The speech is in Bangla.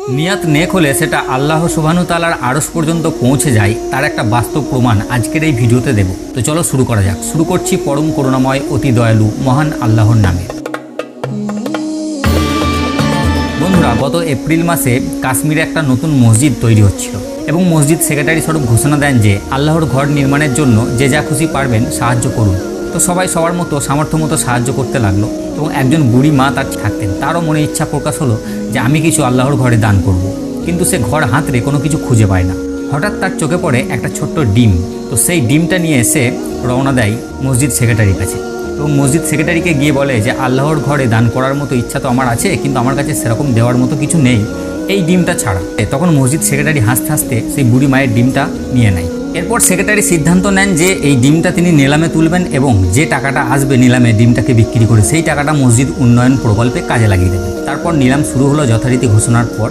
নিয়াত নেক হলে সেটা আল্লাহ সুবহানাহু তাআলার আরশ পর্যন্ত পৌঁছে যায়, তার একটা বাস্তব প্রমাণ আজকের এই ভিডিওতে দেব। তো চলো শুরু করা যাক। শুরু করছি পরম করুণাময়, অতি দয়ালু মহান আল্লাহর নামে। বন্ধুরা, গত এপ্রিল মাসে কাশ্মীরে একটা নতুন মসজিদ তৈরি হচ্ছিল এবং মসজিদ সেক্রেটারি স্বরূপ ঘোষণা দেন যে আল্লাহর ঘর নির্মাণের জন্য যে যা খুশি পারবেন সাহায্য করুন। তো সবাই সবার মতো সামর্থ্য মতো সাহায্য করতে লাগলো এবং একজন বুড়ি মা তার থাকতেন, তারও মনে ইচ্ছা প্রকাশ হলো যে আমি কিছু আল্লাহর ঘরে দান করব। কিন্তু সে ঘর হাতড়ে কোনো কিছু খুঁজে পায় না। হঠাৎ তার চোখে পড়ে একটা ছোট্ট ডিম। তো সেই ডিমটা নিয়ে এসে রওনা দেয় মসজিদ সেক্রেটারির কাছে এবং মসজিদ সেক্রেটারিকে গিয়ে বলে যে আল্লাহর ঘরে দান করার মতো ইচ্ছা তো আমার আছে, কিন্তু আমার কাছে সেরকম দেওয়ার মতো কিছু নেই এই ডিমটা ছাড়া। তখন মসজিদ সেক্রেটারি হাসতে হাসতে সেই বুড়ি মায়ের ডিমটা নিয়ে নেয়। এরপর সেক্রেটারি সিদ্ধান্ত নেন যে এই ডিমটা তিনি নিলামে তুলবেন এবং যে টাকাটা আসবে নিলামে ডিমটাকে বিক্রি করে সেই টাকাটা মসজিদ উন্নয়ন প্রকল্পে কাজে লাগিয়ে দেবেন। তারপর নিলাম শুরু হলো যথারীতি ঘোষণার পর।